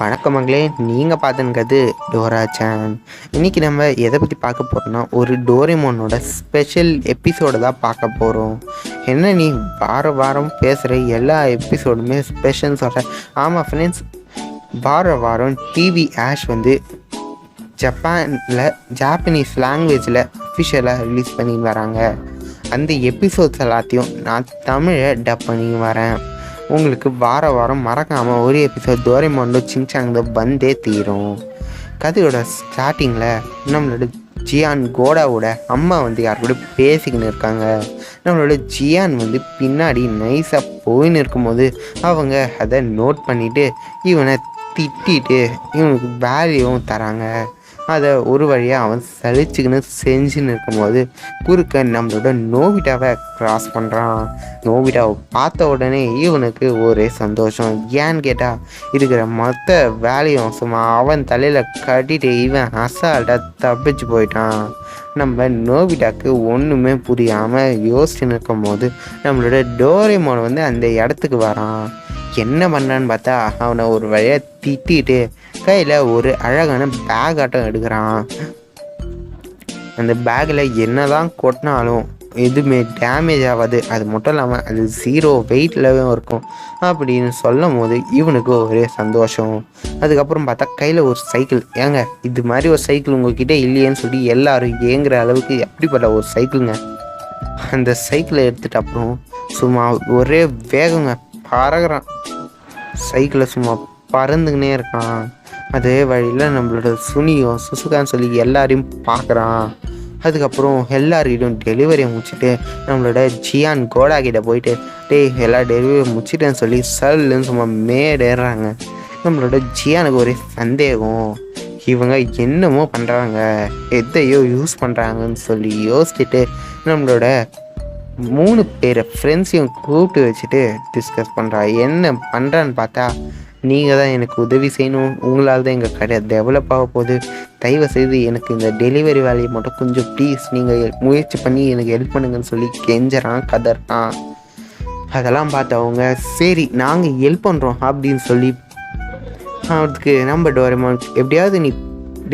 வணக்கம் மகளே, நீங்கள் பார்த்துன்னுக்கிறது டோரா சேனல். இன்றைக்கி நம்ம எதை பற்றி பார்க்க போகிறோம்னா, ஒரு டோரேமோனோட ஸ்பெஷல் எபிசோடை தான் பார்க்க போகிறோம். என்ன நீ வாரம் பேசுகிற எல்லா எபிசோடுமே ஸ்பெஷல்னு சொல்கிற? ஆமாம் ஃப்ரெண்ட்ஸ், வாரம் டிவி ஆஷ் வந்து ஜாப்பனீஸ் லாங்குவேஜில் அஃபிஷியலாக ரிலீஸ் பண்ணி வராங்க. அந்த எபிசோட்ஸ் எல்லாத்தையும் நான் தமிழை டப் பண்ணி வரேன். உங்களுக்கு வாரம் மறக்காமல் ஒரு எபிசோட் டோரேமோன் சின்சாங் வந்தே தீரும். கதையோட ஸ்டார்டிங்கில் நம்மளோட ஜியான் கோடாவோட அம்மா வந்து யார் கூட பேசிக்கின்னு இருக்காங்க. நம்மளோட ஜியான் வந்து பின்னாடி நைஸாக போயின்னு இருக்கும்போது அவங்க அதை நோட் பண்ணிவிட்டு இவனை திட்டிட்டு இவனுக்கு வேல்யூவும் தராங்க. அதை ஒரு வழியாக அவன் சலிச்சுக்கின்னு செஞ்சுன்னு இருக்கும்போது குறுக்க நம்மளோட நோபிட்டாவை க்ராஸ் பண்ணுறான். நோபிட்டாவை பார்த்த உடனே இவனுக்கு ஒரே சந்தோஷம். ஏன்னு கேட்டால் இருக்கிற மொத்த வேலையும் சும்மா அவன் தலையில் கட்டிட்டு இவன் அசால்ட்டாக தப்பிச்சு போயிட்டான். நம்ம நோபிட்டாக்கு ஒன்றுமே புரியாமல் யோசிச்சுன்னு இருக்கும்போது நம்மளோட டோரேமோன் வந்து அந்த இடத்துக்கு வரான். என்ன பண்ணான்னு பார்த்தா அவனை ஒரு வழியாக திட்டிட்டு கையில் ஒரு அழகான பேக் ஆட்டம் எடுக்கிறான். அந்த பேக்கில் என்ன தான் கொட்டினாலும் எதுவுமே டேமேஜ் ஆகாது, அது மட்டும் இல்லாமல் அது 0 வெயிட்லவே இருக்கும் அப்படின்னு சொல்லும் போது இவனுக்கு ஒரே சந்தோஷம். அதுக்கப்புறம் பார்த்தா கையில் ஒரு சைக்கிள். ஏங்க இது மாதிரி ஒரு சைக்கிள் உங்ககிட்ட இல்லையேன்னு சொல்லி எல்லாரும் ஏங்குற அளவுக்கு எப்படிப்பட்ட ஒரு சைக்கிளுங்க. அந்த சைக்கிளை எடுத்துகிட்டு அப்புறம் சும்மா ஒரே வேகங்க பறகுறான். சைக்கிளை சும்மா பறந்துக்கினே இருக்கான். அதே வழியில் நம்மளோட சுசுகான்னு சொல்லி எல்லாரையும் பார்க்குறான். அதுக்கப்புறம் எல்லார்கிட்டையும் டெலிவரியை முடிச்சுட்டு நம்மளோட ஜியான் கோடா கிட்ட போயிட்டு எல்லா டெலிவரியை முடிச்சிட்டேன்னு சொல்லி சல்லுன்னு சும்மா மேடேறாங்க. நம்மளோட ஜியானுக்கு ஒரு சந்தேகம், இவங்க என்னமோ பண்ணுறாங்க, எதையோ யூஸ் பண்ணுறாங்கன்னு சொல்லி யோசிச்சுட்டு நம்மளோட 3 பேரை ஃப்ரெண்ட்ஸையும் கூப்பிட்டு வச்சுட்டு டிஸ்கஸ் பண்ணுறா. என்ன பண்ணுறான்னு பார்த்தா, நீங்கள் தான் எனக்கு உதவி செய்யணும், உங்களால் தான் எங்கள் கடை டெவலப் ஆக போகுது, தயவு செய்து எனக்கு இந்த டெலிவரி வேலையை மட்டும் கொஞ்சம் ப்ளீஸ் நீங்கள் முயற்சி பண்ணி எனக்கு ஹெல்ப் பண்ணுங்கன்னு சொல்லி கெஞ்சறான், கதறான். அதெல்லாம் பார்த்தவங்க சரி நாங்கள் ஹெல்ப் பண்ணுறோம் அப்படின்னு சொல்லி அதுக்கு நம்ம டோரேமோன் எப்படியாவது நீ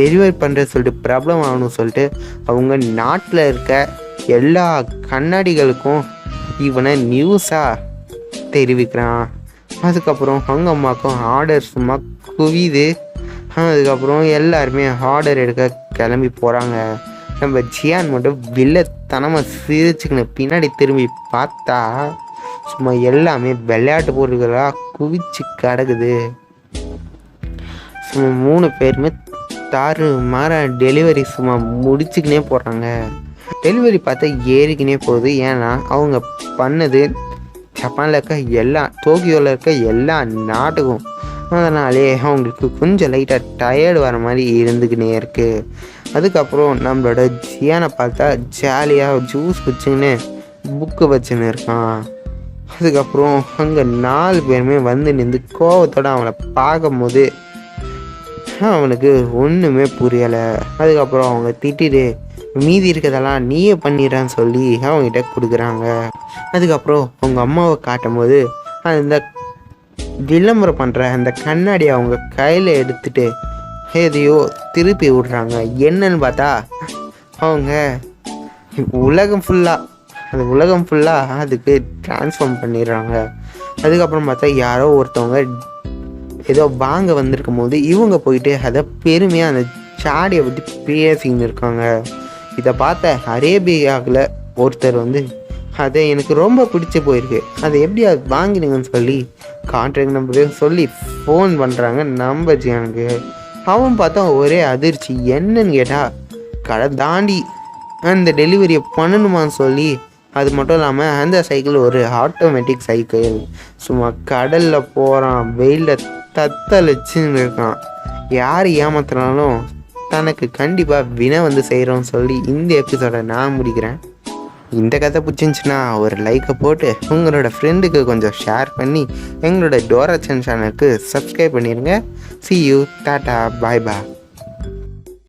டெலிவரி பண்ணுற சொல்லிட்டு ப்ராப்ளம் ஆகணும்னு சொல்லிட்டு அவங்க நாட்டில் இருக்க எல்லா கண்ணாடிகளுக்கும் இவனை நியூஸாக தெரிவிக்கிறான். அதுக்கப்புறம் அவங்க அம்மாவுக்கும் ஆர்டர் சும்மா குவிது. அதுக்கப்புறம் எல்லாருமே ஆர்டர் எடுக்க கிளம்பி போகிறாங்க. நம்ம ஜியான் மட்டும் வில்லத்தனமாக சிரிச்சுக்கின்னு பின்னாடி திரும்பி பார்த்தா சும்மா எல்லாமே விளையாட்டு பொருட்களாக குவிச்சு கிடக்குது. சும்மா 3 பேருமே தாறு மாற டெலிவரி சும்மா முடிச்சுக்கினே போகிறாங்க. டெலிவரி பார்த்தா ஏறிக்கினே போகுது. ஏன்னா அவங்க பண்ணது ஜப்பானில் இருக்க டோக்கியோவில் இருக்க எல்லா நாட்டுக்கும். அதனாலே அவங்களுக்கு கொஞ்சம் லைட்டாக டயர்டு வர மாதிரி இருந்துக்கினே இருக்குது. அதுக்கப்புறம் நம்மளோட ஜியானை பார்த்தா ஜாலியாக ஜூஸ் குடிச்சுக்கின்னு புக்கு வச்சுன்னு இருக்கான். அதுக்கப்புறம் அங்கே 4 பேருமே வந்து நின்று கோவத்தோடு அவனை பார்க்கும்போது அவனுக்கு ஒன்றுமே புரியலை. அதுக்கப்புறம் அவங்க திட்டிட்டு மீதி இருக்கிறதெல்லாம் நீயே பண்ணிடுறான்னு சொல்லி அவங்ககிட்ட கொடுக்குறாங்க. அதுக்கப்புறம் அவங்க அம்மாவை காட்டும் போது அந்த விளம்பரம் பண்ணுற அந்த கண்ணாடி அவங்க கையில் எடுத்துட்டு எதையோ திருப்பி விடுறாங்க. என்னன்னு பார்த்தா அவங்க உலகம் ஃபுல்லாக அதுக்கு ட்ரான்ஸ்ஃபார்ம் பண்ணிடுறாங்க. அதுக்கப்புறம் பார்த்தா யாரோ ஒருத்தவங்க ஏதோ வாங்க வந்திருக்கும் போது இவங்க போயிட்டு அதை பெருமையாக அந்த சாடியை பற்றி பேசின்னு இருக்காங்க. இதை பார்த்த அரேபியாவில் ஒருத்தர் வந்து அதை எனக்கு ரொம்ப பிடிச்சி போயிருக்கு, அதை எப்படி அது வாங்கினீங்கன்னு சொல்லி கான்ட்ராக்ட் நம்பரையும் சொல்லி ஃபோன் பண்ணுறாங்க நம்ம ஜியானுக்கு. அவன் பார்த்தா ஒரே அதிர்ச்சி. என்னன்னு கேட்டால் கடை தாண்டி அந்த டெலிவரியை பண்ணணுமான்னு சொல்லி, அது மட்டும் இல்லாமல் அந்த சைக்கிள் ஒரு ஆட்டோமேட்டிக் சைக்கிள். சும்மா கடலில் போகிறான், வெயிலில் தத்தளிச்சுன்னு இருக்கான். யார் ஏமாத்தினாலும் தனக்கு கண்டிப்பாக வினை வந்து செய்கிறோன்னு சொல்லி இந்த எபிசோடை நான் முடிக்கிறேன். இந்த கதை பிடிச்சிருந்துச்சுன்னா ஒரு லைக்கை போட்டு உங்களோட ஃப்ரெண்டுக்கு கொஞ்சம் ஷேர் பண்ணி எங்களோட டோரா சேனலுக்கு சப்ஸ்கிரைப் பண்ணிடுங்க. See you, tata, bye.